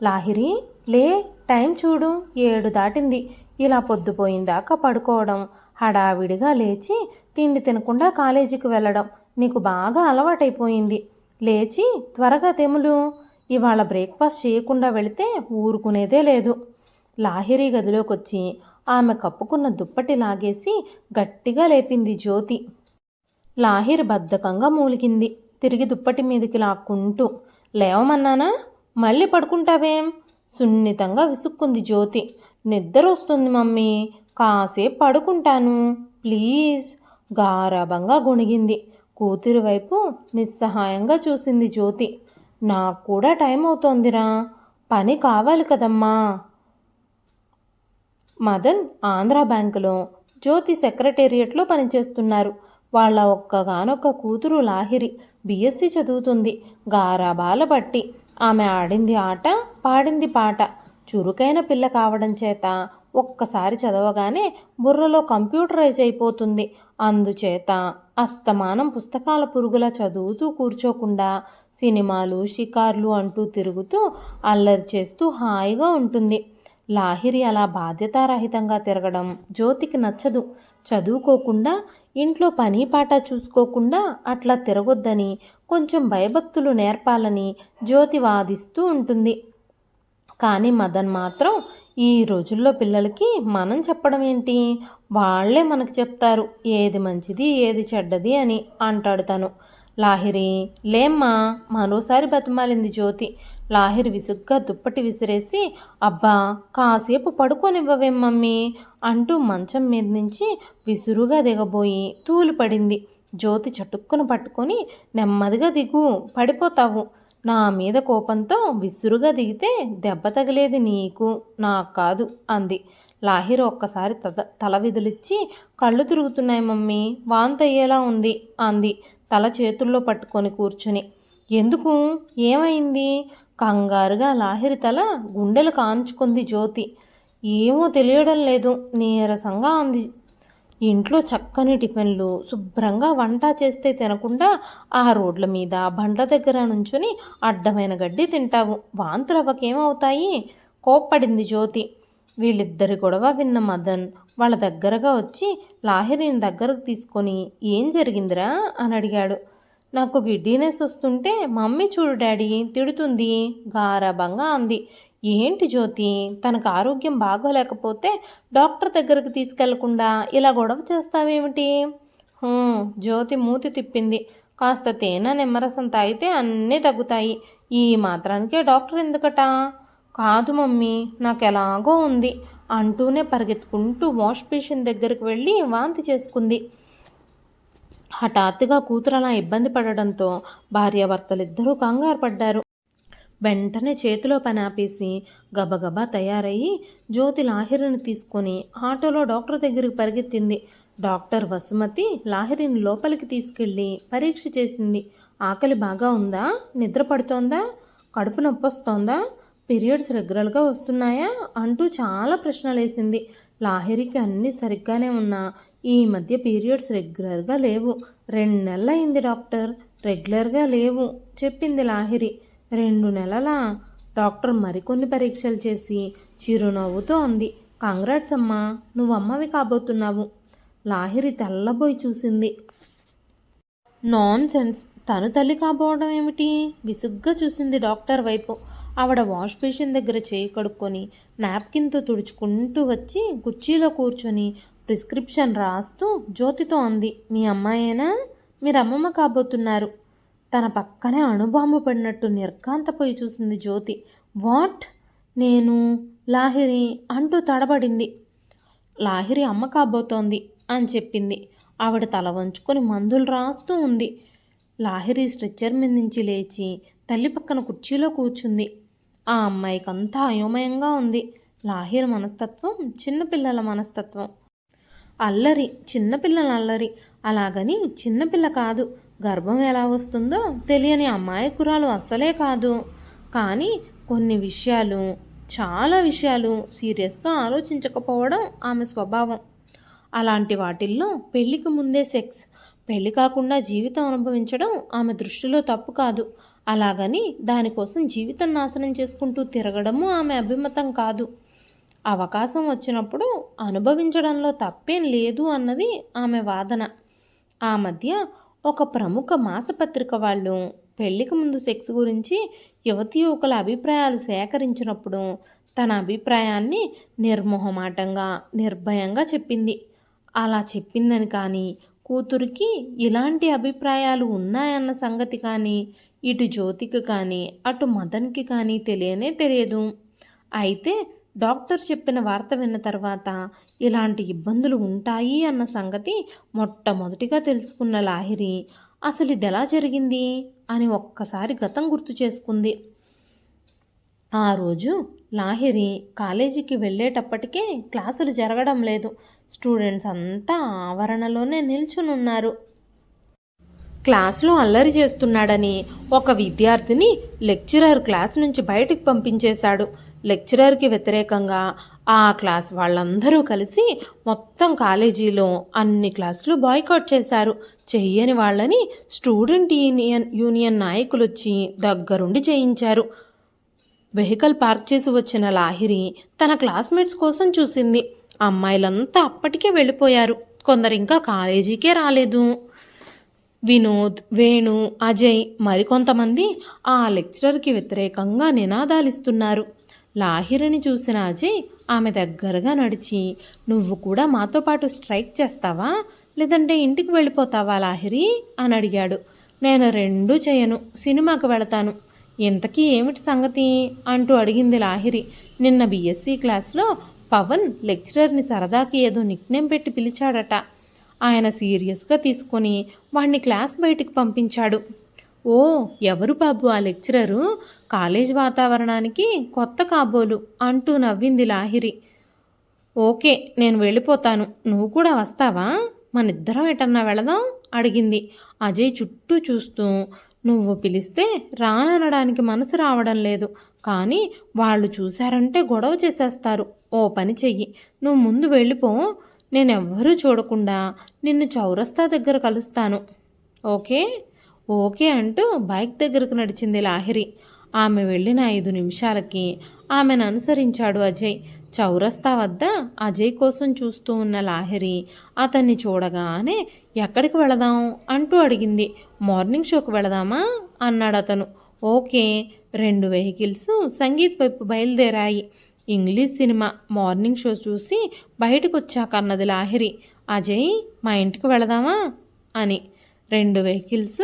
లాహిరి లే, టైం చూడు, 7 దాటింది. ఇలా పొద్దుపోయిందాకా పడుకోవడం, హడావిడిగా లేచి తిండి తినకుండా కాలేజీకి వెళ్ళడం నీకు బాగా అలవాటైపోయింది. లేచి త్వరగా తెములు. ఇవాళ బ్రేక్ఫాస్ట్ చేయకుండా వెళితే ఊరుకునేదే లేదు. లాహిరి గదిలోకొచ్చి ఆమె కప్పుకున్న దుప్పటి లాగేసి గట్టిగా లేపింది జ్యోతి. లాహిరి బద్ధకంగా మూలిగింది, తిరిగి దుప్పటి మీదకి లాక్కుంటూ. లేవమన్నానా? మళ్ళీ పడుకుంటావేం? సున్నితంగా విసుక్కుంది జ్యోతి. నిద్రొస్తుంది మమ్మీ, కాసేపు పడుకుంటాను ప్లీజ్, గారాబంగా గొణిగింది. కూతురి వైపు నిస్సహాయంగా చూసింది జ్యోతి. నాకు కూడా టైం అవుతోందిరా, పని కావాలి కదమ్మా. మదన్ ఆంధ్రా బ్యాంకులో, జ్యోతి సెక్రటేరియట్లో పనిచేస్తున్నారు. వాళ్ళ ఒక్కగానొక్క కూతురు లాహిరి బీఎస్సీ చదువుతుంది. గారాబాల బట్టి ఆమె ఆడింది ఆట, పాడింది పాట. చురుకైన పిల్ల కావడం చేత ఒక్కసారి చదవగానే బుర్రలో కంప్యూటరైజ్ అయిపోతుంది. అందుచేత అస్తమానం పుస్తకాల పురుగులా చదువుతూ కూర్చోకుండా సినిమాలు, షికార్లు అంటూ తిరుగుతూ అల్లరి చేస్తూ హాయిగా ఉంటుంది. లాహిరి అలా బాధ్యతారహితంగా తిరగడం జ్యోతికి నచ్చదు. చదువుకోకుండా, ఇంట్లో పని పాట చూసుకోకుండా అట్లా తిరగొద్దని, కొంచెం భయభక్తులు నేర్పాలని జ్యోతి వాదిస్తూ ఉంటుంది. కానీ మదన్ మాత్రం ఈ రోజుల్లో పిల్లలకి మనం చెప్పడం ఏంటి, వాళ్లే మనకు చెప్తారు ఏది మంచిది ఏది చెడ్డది అని అంటాడు తను. లాహిరి లేమ్మా, మరోసారి బతిమాలింది జ్యోతి. లాహిరి విసుగ్గా దుప్పటి విసిరేసి, అబ్బా కాసేపు పడుకోనివ్వవేం మమ్మీ అంటూ మంచం మీద నుంచి విసురుగా దిగబోయి తూలిపడింది. జ్యోతి చటుక్కున పట్టుకొని, నెమ్మదిగా దిగు, పడిపోతావు. నా మీద కోపంతో విసురుగా దిగితే దెబ్బ తగిలేది నీకు, నాకు కాదు అంది. లాహిరి ఒక్కసారి తల విదిలిచ్చి, కళ్ళు తిరుగుతున్నాయి మమ్మీ, వాంతయ్యేలా ఉంది అంది తల చేతుల్లో పట్టుకొని కూర్చుని. ఎందుకు, ఏమైంది? కంగారుగా లాహిరి తల గుండెలు కాంచుకుంది జ్యోతి. ఏమో తెలియడం లేదు, నీరసంగా అంది. ఇంట్లో చక్కని టిఫిన్లు, శుభ్రంగా వంట చేస్తే తినకుండా ఆ రోడ్ల మీద బండ్ల దగ్గర నుంచుని అడ్డమైన గడ్డి తింటావు, వాంతులవ్వకేమవుతాయి? కోప్పడింది జ్యోతి. వీళ్ళిద్దరి గొడవ విన్న మదన్ వాళ్ళ దగ్గరగా వచ్చి లాహిరిని దగ్గరకు తీసుకొని, ఏం జరిగిందిరా అని అడిగాడు. నాకు గిడ్డీనెస్ వస్తుంటే మమ్మీ చూడు డాడీ తిడుతుంది, గారాబంగా అంది. ఏంటి జ్యోతి, తనకు ఆరోగ్యం బాగోలేకపోతే డాక్టర్ దగ్గరికి తీసుకెళ్లకుండా ఇలా గొడవ చేస్తావేమిటి? జ్యోతి మూతి తిప్పింది. కాస్త తేనె నిమ్మరసం తాగితే అన్నీ తగ్గుతాయి, ఈ మాత్రానికే డాక్టర్ ఎందుకట? కాదు మమ్మీ, నాకు ఎలాగో ఉంది అంటూనే పరిగెత్తుకుంటూ వాష్ బేసిన్ దగ్గరికి వెళ్ళి వాంతి చేసుకుంది. హఠాత్తుగా కూతురు అలా ఇబ్బంది పడడంతో భార్యాభర్తలిద్దరూ కంగారు పడ్డారు. వెంటనే చేతిలో పని ఆపేసి గబగబా తయారయ్యి జ్యోతి లాహిరిని తీసుకొని ఆటోలో డాక్టర్ దగ్గరికి పరిగెత్తింది. డాక్టర్ వసుమతి లాహిరిని లోపలికి తీసుకెళ్ళి పరీక్ష చేసింది. ఆకలి బాగా ఉందా? నిద్ర పడుతోందా? కడుపు నొప్పి వస్తోందా? పీరియడ్స్ రెగ్యులర్గా వస్తున్నాయా అంటూ చాలా ప్రశ్నలు వేసింది. లాహిరికి అన్నీ సరిగ్గానే ఉన్నా ఈ మధ్య పీరియడ్స్ రెగ్యులర్గా లేవు. 2 నెలలైంది డాక్టర్, రెగ్యులర్గా లేవు చెప్పింది లాహిరి. 2 నెలలా? డాక్టర్ మరికొన్ని పరీక్షలు చేసి చిరునవ్వుతో అంది. కంగ్రాట్స్ అమ్మా, నువ్వు అమ్మవి కాబోతున్నావు. లాహిరి తెల్లబోయి చూసింది. నాన్ సెన్స్, తను తల్లి కాబోవడం ఏమిటి? విసుగ్గా చూసింది డాక్టర్ వైపు. ఆవిడ వాష్ బేసిన్ దగ్గర చేయి కడుక్కొని నాప్కిన్తో తుడుచుకుంటూ వచ్చి కుర్చీలో కూర్చొని ప్రిస్క్రిప్షన్ రాస్తూ జ్యోతితో అంది. మీ అమ్మాయేనా? మీరు అమ్మమ్మ కాబోతున్నారు. తన పక్కనే అణుబాంబు పడినట్టు నిర్ఘాంతపోయి చూసింది జ్యోతి. వాట్? నేను? లాహిరి అంటూ తడబడింది. లాహిరి అమ్మ కాబోతోంది అని చెప్పింది. ఆవిడ తల వంచుకొని మందులు రాస్తూ ఉంది. లాహిరి స్ట్రెచ్చర్ మీద నుంచి లేచి తల్లి పక్కన కుర్చీలో కూర్చుంది. ఆ అమ్మాయికంతా అయోమయంగా ఉంది. లాహిరి మనస్తత్వం చిన్నపిల్లల మనస్తత్వం. అల్లరి, చిన్నపిల్లల అల్లరి. అలాగని చిన్నపిల్ల కాదు, గర్భం ఎలా వస్తుందో తెలియని అమాయకురాలు అస్సలే కాదు. కానీ కొన్ని విషయాలు, చాలా విషయాలు సీరియస్గా ఆలోచించకపోవడం ఆమె స్వభావం. అలాంటి వాటిల్లో పెళ్లికి ముందే సెక్స్, పెళ్లి కాకుండా జీవితం అనుభవించడం ఆమె దృష్టిలో తప్పు కాదు. అలాగని దానికోసం జీవితం నాశనం చేసుకుంటూ తిరగడము ఆమె అభిమతం కాదు. అవకాశం వచ్చినప్పుడు అనుభవించడంలో తప్పేం లేదు అన్నది ఆమె వాదన. ఆ మధ్య ఒక ప్రముఖ మాసపత్రిక వాళ్ళు పెళ్లికి ముందు సెక్స్ గురించి యువతీ యువకుల అభిప్రాయాలు సేకరించినప్పుడు తన అభిప్రాయాన్ని నిర్మోహమాటంగా నిర్భయంగా చెప్పింది. అలా చెప్పిందని కానీ కూతురికి ఇలాంటి అభిప్రాయాలు ఉన్నాయన్న సంగతి కానీ ఇటు జ్యోతికి కానీ అటు మదన్కి కానీ తెలియనే తెలియదు. అయితే డాక్టర్ చెప్పిన వార్త విన్న తర్వాత ఇలాంటి ఇబ్బందులు ఉంటాయి అన్న సంగతి మొట్టమొదటిగా తెలుసుకున్న లాహిరి అసలు ఇది ఎలా జరిగింది అని ఒక్కసారి గతం గుర్తు చేసుకుంది. ఆ రోజు లాహిరి కాలేజీకి వెళ్ళేటప్పటికే క్లాసులు జరగడం లేదు. స్టూడెంట్స్ అంతా ఆవరణలోనే నిల్చునున్నారు. క్లాస్లో అల్లరి చేస్తున్నాడని ఒక విద్యార్థిని లెక్చరర్ క్లాస్ నుంచి బయటికి పంపించేశాడు. లెక్చరర్కి వ్యతిరేకంగా ఆ క్లాస్ వాళ్ళందరూ కలిసి మొత్తం కాలేజీలో అన్ని క్లాసులు బాయ్కాట్ చేశారు. చెయ్యని వాళ్ళని స్టూడెంట్ యూనియన్ నాయకులు వచ్చి దగ్గరుండి చేయించారు. వెహికల్ పార్క్ చేసి వచ్చిన లాహిరి తన క్లాస్మేట్స్ కోసం చూసింది. అమ్మాయిలంతా అప్పటికే వెళ్ళిపోయారు. కొందరు ఇంకా కాలేజీకే రాలేదు. వినోద్, వేణు, అజయ్ మరికొంతమంది ఆ లెక్చరర్కి వ్యతిరేకంగా నినాదాలిస్తున్నారు. లాహిరిని చూసిన అజయ్ ఆమె దగ్గరగా నడిచి, నువ్వు కూడా మాతో పాటు స్ట్రైక్ చేస్తావా, లేదంటే ఇంటికి వెళ్ళిపోతావా లాహిరి అని అడిగాడు. నేను రెండూ చేయను, సినిమాకి వెళతాను. ఇంతకీ ఏమిటి సంగతి అంటూ అడిగింది లాహిరి. నిన్న బీఎస్సీ క్లాస్లో పవన్ లెక్చరర్ని సరదాకి ఏదో నిక్నేమ్ పెట్టి పిలిచాడట. ఆయన సీరియస్గా తీసుకొని వాడిని క్లాస్ బయటికి పంపించాడు. ఓ, ఎవరు బాబు ఆ లెక్చరరు? కాలేజ్ వాతావరణానికి కొత్త కాబోలు అంటూ నవ్వింది లాహిరి. ఓకే, నేను వెళ్ళిపోతాను, నువ్వు కూడా వస్తావా, మనిద్దరం ఎటన్నా వెళదాం అడిగింది. అజయ్ చుట్టూ చూస్తూ, నువ్వు పిలిస్తే రాననడానికి మనసు రావడం లేదు, కానీ వాళ్ళు చూశారంటే గొడవ చేసేస్తారు. ఓ పని చెయ్యి, నువ్వు ముందు వెళ్ళిపో, నేనెవ్వరూ చూడకుండా నిన్ను చౌరస్తా దగ్గర కలుస్తాను. ఓకే ఓకే అంటూ బైక్ దగ్గరకు నడిచింది లాహిరి. ఆమె వెళ్ళిన 5 నిమిషాలకి ఆమెను అనుసరించాడు అజయ్. చౌరస్తా వద్ద అజయ్ కోసం చూస్తూ ఉన్న లాహిరి అతన్ని చూడగానే ఎక్కడికి వెళదాం అంటూ అడిగింది. మార్నింగ్ షోకి వెళదామా అన్నాడు అతను. ఓకే. 2 వెహికల్స్ సంగీత్ వైపు బయలుదేరాయి. ఇంగ్లీష్ సినిమా మార్నింగ్ షో చూసి బయటకు వచ్చాక అన్నది లాహిరి. అజయ్, మా ఇంటికి వెళదామా అని. 2 వెహికల్స్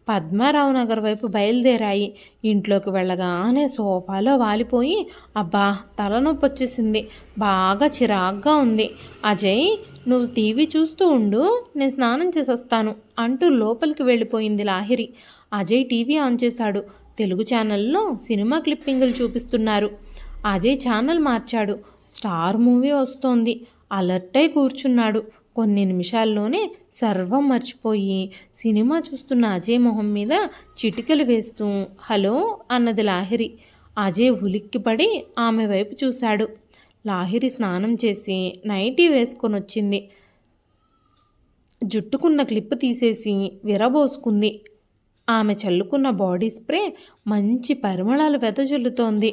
పద్మారావు నగర్ వైపు బయలుదేరాయి. ఇంట్లోకి వెళ్ళగానే సోఫాలో వాలిపోయి, అబ్బా తలనొప్పి వచ్చేసింది, బాగా చిరాగ్గా ఉంది. అజయ్, నువ్వు టీవీ చూస్తూ ఉండు, నేను స్నానం చేసి వస్తాను అంటూ లోపలికి వెళ్ళిపోయింది లాహిరి. అజయ్ టీవీ ఆన్ చేశాడు. తెలుగు ఛానల్లో సినిమా క్లిప్పింగులు చూపిస్తున్నారు. అజయ్ ఛానల్ మార్చాడు. స్టార్ మూవీ వస్తోంది. అలర్ట్ అయి కూర్చున్నాడు. కొన్ని నిమిషాల్లోనే సర్వం మర్చిపోయి సినిమా చూస్తున్న అజయ్ మొహం మీద చిటికలు వేస్తూ హలో అన్నది లాహిరి. అజయ్ ఉలిక్కిపడి ఆమె వైపు చూశాడు. లాహిరి స్నానం చేసి నైటీ వేసుకొని వచ్చింది. జుట్టుకున్న క్లిప్ తీసేసి విరబోసుకుంది. ఆమె చల్లుకున్న బాడీ స్ప్రే మంచి పరిమళాలు వెదజల్లుతోంది.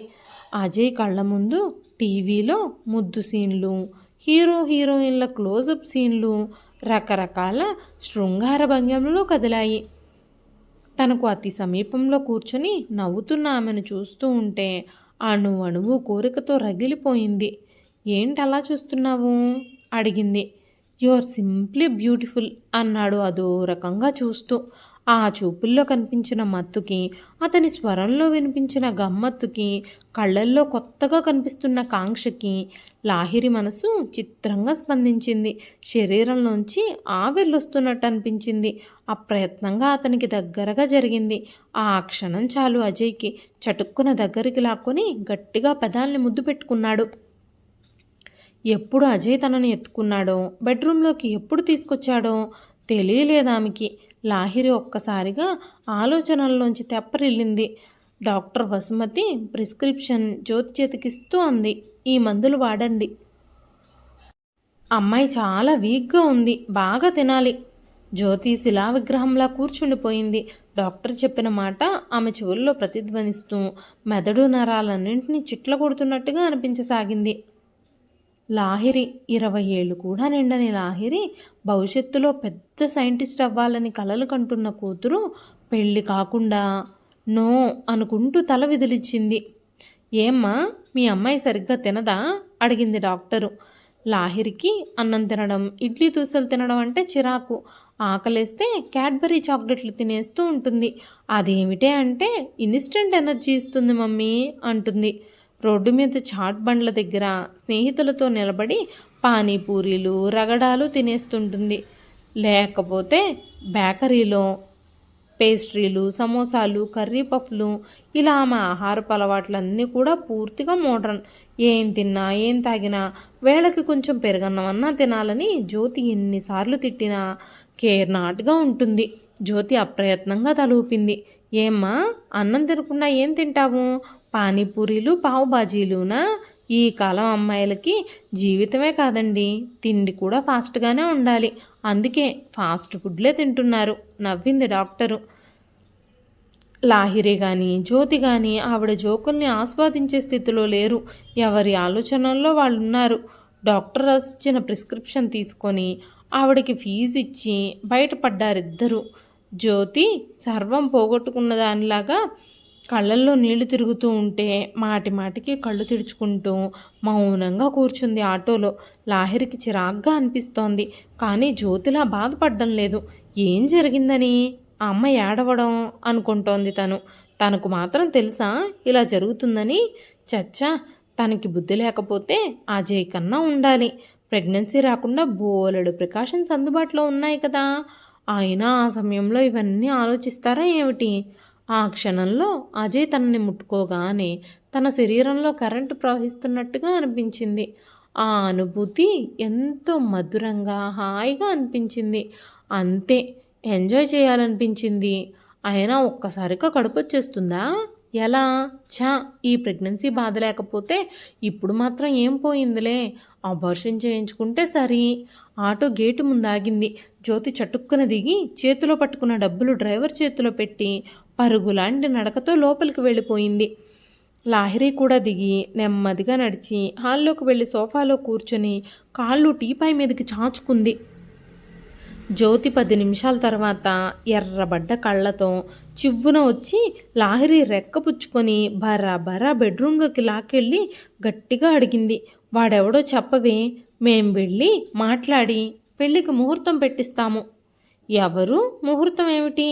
అజయ్ కళ్ళ ముందు టీవీలో ముద్దు సీన్లు, హీరోయిన్ల క్లోజప్ సీన్లు, రకరకాల శృంగార భంగిమలు కదిలాయి. తనకు అతి సమీపంలో కూర్చొని నవ్వుతున్న ఆమెను చూస్తూ ఉంటే అణువణువు కోరికతో రగిలిపోయింది. ఏంటి అలా చూస్తున్నావు అడిగింది. యు ఆర్ సింప్లీ బ్యూటిఫుల్ అన్నాడు అదో రకంగా చూస్తూ. ఆ చూపుల్లో కనిపించిన మత్తుకి, అతని స్వరంలో వినిపించిన గమ్మత్తుకి, కళ్ళల్లో కొత్తగా కనిపిస్తున్న కాంక్షకి లాహిరి మనసు చిత్రంగా స్పందించింది. శరీరంలోంచి ఆవిర్లొస్తున్నట్టు అనిపించింది. అప్రయత్నంగా అతనికి దగ్గరగా జరిగింది. ఆ క్షణం చాలు అజయ్కి. చటుక్కున దగ్గరికి లాక్కొని గట్టిగా పెదాల్ని ముద్దు పెట్టుకున్నాడు. ఎప్పుడు అజయ్ తనని ఎత్తుకున్నాడో, బెడ్రూమ్లోకి ఎప్పుడు తీసుకొచ్చాడో తెలియలేదామెకి. లాహిరి ఒక్కసారిగా ఆలోచనల్లోంచి తెప్పరిల్లింది. డాక్టర్ వసుమతి ప్రిస్క్రిప్షన్ జ్యోతి చేతికిస్తూ అంది, ఈ మందులు వాడండి. అమ్మాయి చాలా వీక్గా ఉంది, బాగా తినాలి. జ్యోతి శిలా విగ్రహంలా కూర్చుండిపోయింది. డాక్టర్ చెప్పిన మాట ఆమె చెవుల్లో ప్రతిధ్వనిస్తూ మెదడు నరాలన్నింటినీ చిట్ల కొడుతున్నట్టుగా అనిపించసాగింది. లాహిరి 20 ఏళ్ళు కూడా నిండని లాహిరి భవిష్యత్తులో పెద్ద సైంటిస్ట్ అవ్వాలని కలలు కంటున్న కూతురు పెళ్లి కాకుండా నో అనుకుంటూ తల విదిలిచ్చింది. ఏమ్మా, మీ అమ్మాయి సరిగ్గా తినదా? అడిగింది డాక్టరు. లాహిరికి అన్నం తినడం, ఇడ్లీ దోశలు తినడం అంటే చిరాకు. ఆకలేస్తే క్యాడ్బరీ చాక్లెట్లు తినేస్తూ ఉంటుంది. అదేమిటే అంటే ఇన్స్టెంట్ ఎనర్జీ ఇస్తుంది మమ్మీ అంటుంది. రోడ్డు మీద చాట్ బండ్ల దగ్గర స్నేహితులతో నిలబడి పానీపూరీలు రగడాలు తినేస్తుంటుంది. లేకపోతే బేకరీలో పేస్ట్రీలు, సమోసాలు, కర్రీ పఫ్లు, ఇలా ఆమె ఆహారపు అలవాట్లన్నీ కూడా పూర్తిగా మోడ్రన్. ఏం తిన్నా ఏం తాగినా వేళకి కొంచెం పెరుగన్నమన్నా తినాలని జ్యోతి ఎన్నిసార్లు తిట్టినా కేర్ నాట్గా ఉంటుంది. జ్యోతి అప్రయత్నంగా తలూపింది. ఏమ్మా, అన్నం తినకుండా ఏం తింటావు? పానీపూరీలు పావు బాజీలునా? ఈ కాలం అమ్మాయిలకి జీవితమే కాదండి, తిండి కూడా ఫాస్ట్గానే ఉండాలి. అందుకే ఫాస్ట్ ఫుడ్లే తింటున్నారు నవ్వింది డాక్టరు. లాహిరి కానీ జ్యోతి కానీ ఆవిడ జోకుల్ని ఆస్వాదించే స్థితిలో లేరు. ఎవరి ఆలోచనల్లో వాళ్ళు ఉన్నారు. డాక్టర్ రాసిచ్చిన ప్రిస్క్రిప్షన్ తీసుకొని ఆవిడకి ఫీజు ఇచ్చి బయటపడ్డారిద్దరూ. జ్యోతి సర్వం పోగొట్టుకున్న దానిలాగా కళ్ళల్లో నీళ్లు తిరుగుతూ ఉంటే మాటి మాటికి కళ్ళు తెరుచుకుంటూ మౌనంగా కూర్చుంది ఆటోలో. లాహిరికి చిరాగ్గా అనిపిస్తోంది, కానీ జ్యోతిలా బాధపడడం లేదు. ఏం జరిగిందని ఆ అమ్మ ఏడవడం అనుకుంటోంది తను. తనకు మాత్రం తెలుసా ఇలా జరుగుతుందని? చచ్చా, తనకి బుద్ధి లేకపోతే అజయ్ కన్నా ఉండాలి. ప్రెగ్నెన్సీ రాకుండా బోలెడు ప్రికాషన్స్ అందుబాటులో ఉన్నాయి కదా. అయినా ఆ సమయంలో ఇవన్నీ ఆలోచిస్తారా ఏమిటి? ఆ క్షణంలో అజయ్ తనని ముట్టుకోగానే తన శరీరంలో కరెంటు ప్రవహిస్తున్నట్టుగా అనిపించింది. ఆ అనుభూతి ఎంతో మధురంగా హాయిగా అనిపించింది. అంతే, ఎంజాయ్ చేయాలనిపించింది. అయినా ఒక్కసారిగా కడుపు వచ్చేస్తుందా? ఎలా? ఛా, ఈ ప్రెగ్నెన్సీ బాధ లేకపోతే ఇప్పుడు మాత్రం ఏం పోయిందిలే, అబార్షన్ చేయించుకుంటే సరి. Auto gate ముందాగింది. జ్యోతి చటుక్కున దిగి చేతిలో పట్టుకున్న డబ్బులు డ్రైవర్ చేతిలో పెట్టి పరుగులాంటి నడకతో లోపలికి వెళ్ళిపోయింది. లాహిరి కూడా దిగి నెమ్మదిగా నడిచి హాల్లోకి వెళ్ళి సోఫాలో కూర్చొని కాళ్ళు టీపాయ్ మీదకి చాచుకుంది. జ్యోతి 10 నిమిషాల తర్వాత ఎర్రబడ్డ కళ్ళతో చివ్వున వచ్చి లాహిరి రెక్కపుచ్చుకొని బరాబరా బెడ్రూమ్లోకి లాక్కెళ్ళి గట్టిగా అడిగింది. వాడెవడో చెప్పవే, మేం వెళ్ళి మాట్లాడి పెళ్ళికి ముహూర్తం పెట్టిస్తాము. ఎవరు? ముహూర్తం ఏమిటి?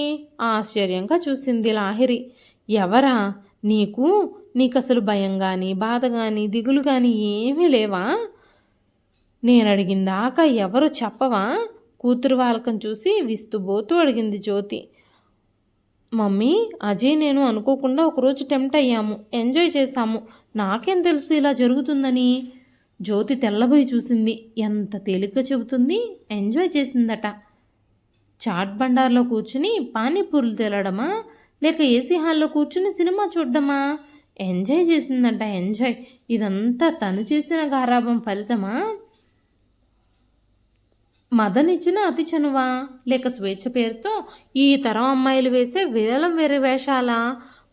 ఆశ్చర్యంగా చూసింది లాహిరి. ఎవరా? నీకసలు భయం కానీ బాధ కానీ దిగులు కానీ ఏమీ లేవా? నేనడిగిందాకా ఎవరు చెప్పవా? కూతురు వాలకం చూసి విస్తుబోతూ అడిగింది జ్యోతి. మమ్మీ, అజయ్ నేను అనుకోకుండా ఒకరోజు టెంప్ట్ అయ్యాము, ఎంజాయ్ చేశాము. నాకేం తెలుసు ఇలా జరుగుతుందని? జ్యోతి తెల్లబోయి చూసింది. ఎంత తేలిగ్గా చెబుతుంది. ఎంజాయ్ చేసిందట. చాట్ బండార్లో కూర్చుని పానీపూరులు తినడమా, లేక ఏసీ హాల్లో కూర్చుని సినిమా చూడడమా? ఎంజాయ్ చేసిందంట, ఎంజాయ్. ఇదంతా తను చేసిన గారాబం ఫలితమా? మదన్ ఇచ్చిన అతి చనువా, లేక స్వేచ్ఛ పేరుతో ఈ తరం అమ్మాయిలు వేసే వేలం వేరే వేషాలా?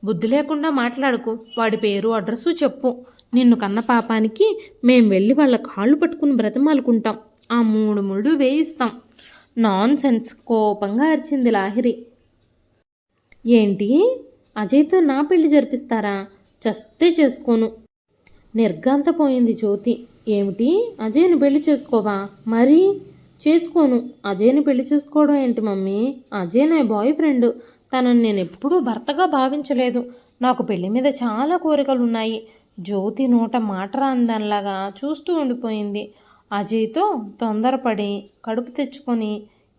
బుద్ధి లేకుండా మాట్లాడుకు. వాడి పేరు అడ్రస్సు చెప్పు. నిన్ను కన్న పాపానికి మేం వెళ్ళి వాళ్ళ కాళ్ళు పట్టుకుని బ్రతిమాలుకుంటాం. ఆ 3 ముళ్ళు వేయిస్తాం. నాన్ సెన్స్, కోపంగా అరిచింది లాహిరి. ఏంటి, అజయ్తో నా పెళ్లి జరిపిస్తారా? చస్తే చేసుకోను. నిర్ఘాంతపోయింది జ్యోతి. ఏమిటి, అజయ్ని పెళ్లి చేసుకోవా? మరి చేసుకోను. అజయ్ని పెళ్లి చేసుకోవడం ఏంటి మమ్మీ? అజయ్ నా బాయ్ ఫ్రెండ్. తనని నేను ఎప్పుడూ భర్తగా భావించలేదు. నాకు పెళ్లి మీద చాలా కోరికలు ఉన్నాయి. జ్యోతి నోట మాట రాందనిలాగా చూస్తూ ఉండిపోయింది. అజయ్తో తొందరపడి కడుపు తెచ్చుకొని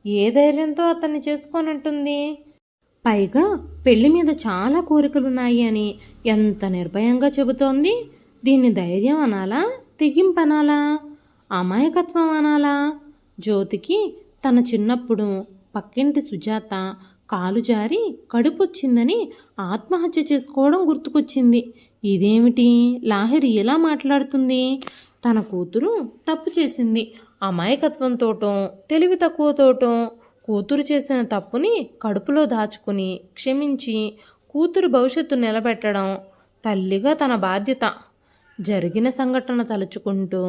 ఏ ధైర్యంతో అతన్ని చేసుకోనంటుంది? పైగా పెళ్లి మీద చాలా కోరికలున్నాయి అని ఎంత నిర్భయంగా చెబుతోంది. దీన్ని ధైర్యం అనాలా, తెగింపు అనాలా, అమాయకత్వం అనాలా? జ్యోతికి తన చిన్నప్పుడు పక్కింటి సుజాత కాలు జారి కడుపొచ్చిందని ఆత్మహత్య చేసుకోవడం గుర్తుకొచ్చింది. ఇదేమిటి, లాహిరి ఎలా మాట్లాడుతుంది? తన కూతురు తప్పు చేసింది. అమాయకత్వంతోటో తెలివి తక్కువతోటో కూతురు చేసిన తప్పుని కడుపులో దాచుకుని క్షమించి కూతురు భవిష్యత్తు నిలబెట్టడం తల్లిగా తన బాధ్యత. జరిగిన సంఘటన తలుచుకుంటూ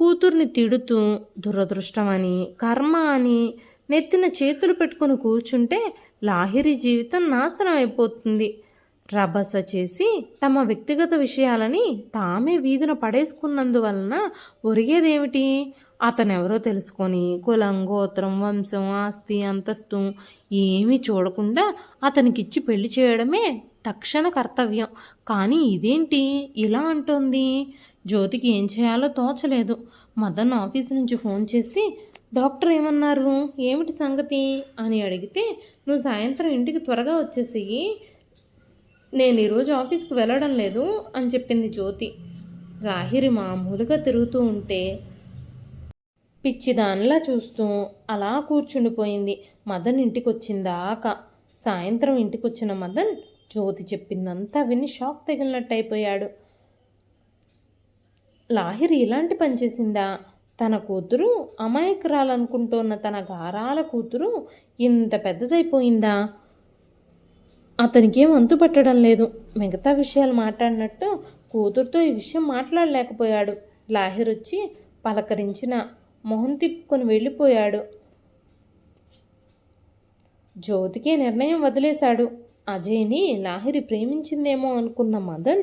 కూతుర్ని తిడుతూ దురదృష్టమని కర్మ అని నెత్తిన చేతులు పెట్టుకుని కూర్చుంటే లాహిరి జీవితం నాశనం అయిపోతుంది. రభస చేసి తమ వ్యక్తిగత విషయాలని తామే వీధిన పడేసుకున్నందువలన ఒరిగేదేమిటి? అతనెవరో తెలుసుకొని కులం గోత్రం వంశం ఆస్తి అంతస్తు ఏమీ చూడకుండా అతనికిచ్చి పెళ్లి చేయడమే తక్షణ కర్తవ్యం. కానీ ఇదేంటి ఇలా అంటోంది? జ్యోతికి ఏం చేయాలో తోచలేదు. మదన్ ఆఫీస్ నుంచి ఫోన్ చేసి డాక్టర్ ఏమన్నారు, ఏమిటి సంగతి అని అడిగితే, నువ్వు సాయంత్రం ఇంటికి త్వరగా వచ్చేసేయి, నేను ఈరోజు ఆఫీస్కి వెళ్ళడం లేదు అని చెప్పింది జ్యోతి. లాహిరి మామూలుగా తిరుగుతూ ఉంటే పిచ్చిదానిలా చూస్తూ అలా కూర్చుండిపోయింది. మదన్ ఇంటికి వచ్చిందాకా. సాయంత్రం ఇంటికి వచ్చిన మదన్ జ్యోతి చెప్పిందంతా విని షాక్ తగిలినట్టు అయిపోయాడు. లాహిరి ఇలాంటి పని చేసిందా? తన కూతురు అమాయకురాలనుకుంటోన్న తన గారాల కూతురు ఇంత పెద్దదైపోయిందా? అతనికేం అంతు పట్టడం లేదు. మిగతా విషయాలు మాట్లాడినట్టు కూతురుతో ఈ విషయం మాట్లాడలేకపోయాడు. లాహిర్ వచ్చి పలకరించిన మొహం తిప్పుకొని వెళ్ళిపోయాడు. జ్యోతికే నిర్ణయం వదిలేశాడు. అజయ్ని లాహిరి ప్రేమించిందేమో అనుకున్న మదన్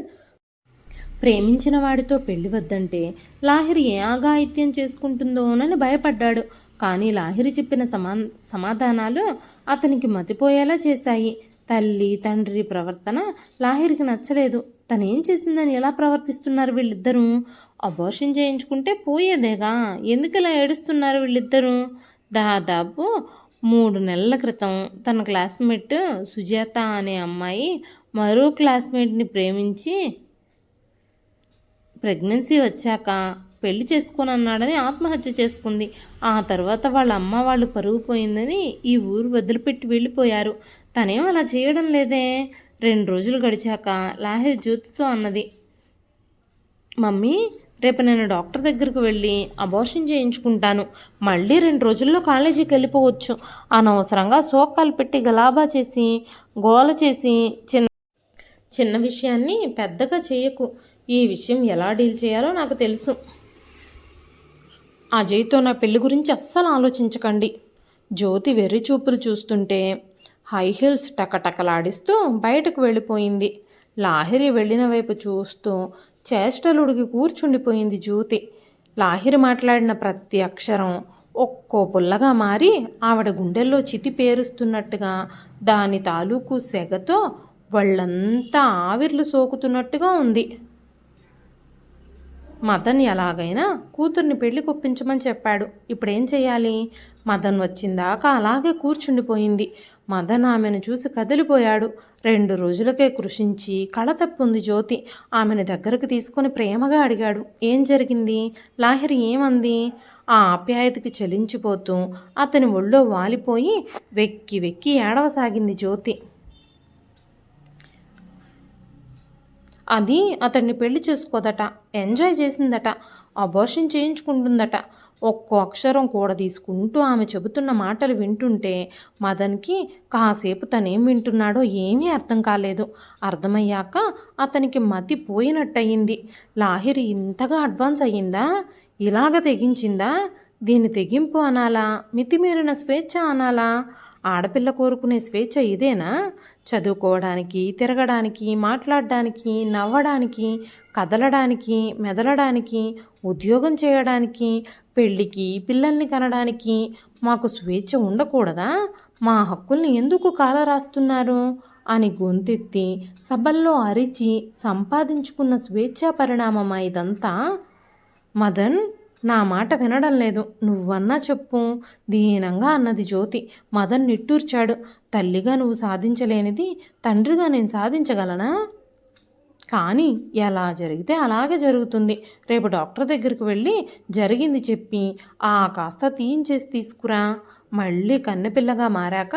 ప్రేమించిన వాడితో పెళ్లి వద్దంటే లాహిరి ఏ ఆగాయిత్యం చేసుకుంటుందోనని భయపడ్డాడు. కానీ లాహిరి చెప్పిన సమాధానాలు అతనికి మతిపోయేలా చేశాయి. తల్లి తండ్రి ప్రవర్తన లాహిరికి నచ్చలేదు. తనేం చేసిందని ఎలా ప్రవర్తిస్తున్నారు వీళ్ళిద్దరూ? అబార్షన్ చేయించుకుంటే పోయేదేగా, ఎందుకు ఇలా ఏడుస్తున్నారు వీళ్ళిద్దరూ? దాదాపు 3 నెలల క్రితం తన క్లాస్మేట్ సుజాత అనే అమ్మాయి మరో క్లాస్మేట్ని ప్రేమించి ప్రెగ్నెన్సీ వచ్చాక పెళ్లి చేసుకోనన్నాడని ఆత్మహత్య చేసుకుంది. ఆ తర్వాత వాళ్ళ అమ్మ వాళ్ళు పరుగు పోయిందని ఈ ఊరు వదిలిపెట్టి వెళ్ళిపోయారు. తనేం అలా చేయడం లేదే. 2 రోజులు గడిచాక లాహిర్ జ్యోతితో అన్నది, మమ్మీ రేపు నేను డాక్టర్ దగ్గరకు వెళ్ళి అబార్షన్ చేయించుకుంటాను. మళ్ళీ 2 రోజుల్లో కాలేజీకి వెళ్ళిపోవచ్చు. అనవసరంగా సోకాలు పెట్టి గలాబా చేసి గోల చేసి చిన్న విషయాన్ని పెద్దగా చేయకు. ఈ విషయం ఎలా డీల్ చేయాలో నాకు తెలుసు. అజయ్తో నా పెళ్లి గురించి అస్సలు ఆలోచించకండి. జ్యోతి వెర్రి చూపులు చూస్తుంటే హై హీల్స్ టకటకలాడిస్తూ బయటకు వెళ్ళిపోయింది. లాహిరి వెళ్ళిన వైపు చూస్తూ చేష్టలుడికి కూర్చుండిపోయింది జ్యోతి. లాహిరి మాట్లాడిన ప్రతి అక్షరం ఒక్కో పుల్లగా మారి ఆవిడ గుండెల్లో చితి పేరుస్తున్నట్టుగా, దాని తాలూకు సెగతో వాళ్ళంతా ఆవిర్లు సోకుతున్నట్టుగా ఉంది. మదన్ ఎలాగైనా కూతుర్ని పెళ్లి కొప్పించమని చెప్పాడు. ఇప్పుడేం చెయ్యాలి? మదన్ వచ్చిందాకా అలాగే కూర్చుండిపోయింది. మదన్ ఆమెను చూసి కదిలిపోయాడు. 2 రోజులకే కృషించి కళ తప్పుంది జ్యోతి. ఆమెను దగ్గరకు తీసుకుని ప్రేమగా అడిగాడు, ఏం జరిగింది? లాహిరి ఏమంది? ఆ ఆప్యాయతకి చలించిపోతూ అతని ఒళ్ళో వాలిపోయి వెక్కి వెక్కి ఏడవసాగింది జ్యోతి. అది అతన్ని పెళ్లి చేసుకోదట, ఎంజాయ్ చేసిందట, అబార్షన్ చేయించుకుంటుందట. ఒక్కో అక్షరం కూడా తీసుకుంటూ ఆమె చెబుతున్న మాటలు వింటుంటే మదన్కి కాసేపు తనేం వింటున్నాడో ఏమీ అర్థం కాలేదు. అర్థమయ్యాక అతనికి మతి పోయినట్టయింది. లాహిరి ఇంతగా అడ్వాన్స్ అయ్యిందా? ఇలాగ తెగించిందా? దీన్ని తెగింపు అనాలా, మితిమీరిన స్వేచ్ఛ అనాలా? ఆడపిల్ల కోరుకునే స్వేచ్ఛ ఇదేనా? చదువుకోవడానికి, తిరగడానికి, మాట్లాడడానికి, నవ్వడానికి, కదలడానికి, మెదలడానికి, ఉద్యోగం చేయడానికి, పెళ్ళికి, పిల్లల్ని కనడానికి మాకు స్వేచ్ఛ ఉండకూడదా? మా హక్కుల్ని ఎందుకు కాలరాస్తున్నారు అని గొంతెత్తి సభల్లో అరిచి సంపాదించుకున్న స్వేచ్ఛా పరిణామమా ఇదంతా? మదన్ నా మాట వినడం లేదు, నువ్వన్నా చెప్పు, దీనంగా అన్నది జ్యోతి. మదన్ నిట్టూర్చాడు. తల్లిగా నువ్వు సాధించలేనిది తండ్రిగా నేను సాధించగలనా? కానీ ఎలా జరిగితే అలాగే జరుగుతుంది. రేపు డాక్టర్ దగ్గరికి వెళ్ళి జరిగింది చెప్పి ఆ కాస్త తీయించేసి తీసుకురా. మళ్ళీ కన్నెపిల్లగా మారాక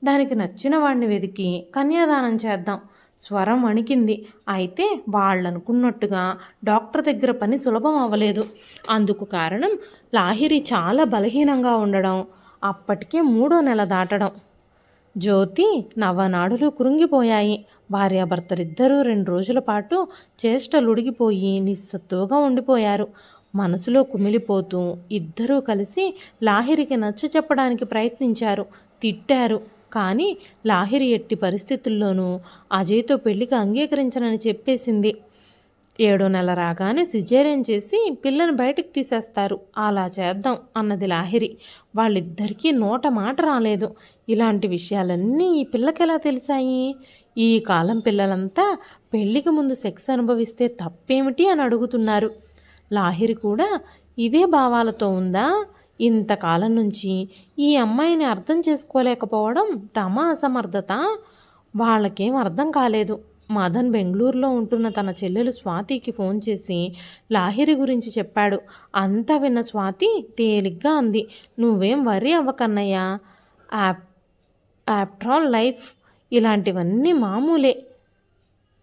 దానికి నచ్చిన వాడిని వెతికి కన్యాదానం చేద్దాం. స్వరం వణికింది. అయితే వాళ్ళనుకున్నట్టుగా డాక్టర్ దగ్గర పని సులభం అవ్వలేదు. అందుకు కారణం లాహిరి చాలా బలహీనంగా ఉండడం, అప్పటికే 3వ నెల దాటడం. జ్యోతి నవనాడులు కురుంగిపోయాయి. భార్యాభర్తలిద్దరూ 2 రోజుల పాటు చేష్టలుడిగిపోయి నిస్సత్తువగా ఉండిపోయారు. మనసులో కుమిలిపోతూ ఇద్దరూ కలిసి లాహిరికి నచ్చ చెప్పడానికి ప్రయత్నించారు, తిట్టారు. కానీ లాహిరి ఎట్టి పరిస్థితుల్లోనూ అజయ్తో పెళ్లికి అంగీకరించనని చెప్పేసింది. 7వ నెల రాగానే సిజేరియన్ చేసి పిల్లని బయటికి తీసేస్తారు, అలా చేద్దాం అన్నది లాహిరి. వాళ్ళిద్దరికీ నోట మాట రాలేదు. ఇలాంటి విషయాలన్నీ ఈ పిల్లకెలా తెలిసాయి? ఈ కాలం పిల్లలంతా పెళ్లికి ముందు సెక్స్ అనుభవిస్తే తప్పేమిటి అని అడుగుతున్నారు. లాహిరి కూడా ఇదే భావాలతో ఉందా? ఇంతకాలం నుంచి ఈ అమ్మాయిని అర్థం చేసుకోలేకపోవడం తమ అసమర్థత? వాళ్ళకేం అర్థం కాలేదు. మదన్ బెంగళూరులో ఉంటున్న తన చెల్లెలు స్వాతికి ఫోన్ చేసి లాహిరి గురించి చెప్పాడు. అంతా విన్న స్వాతి తేలిగ్గా అంది, నువ్వేం వర్రీ అవ్వకన్నయ్యా, ఆఫ్టర్ ఆల్ లైఫ్ ఇలాంటివన్నీ మామూలే.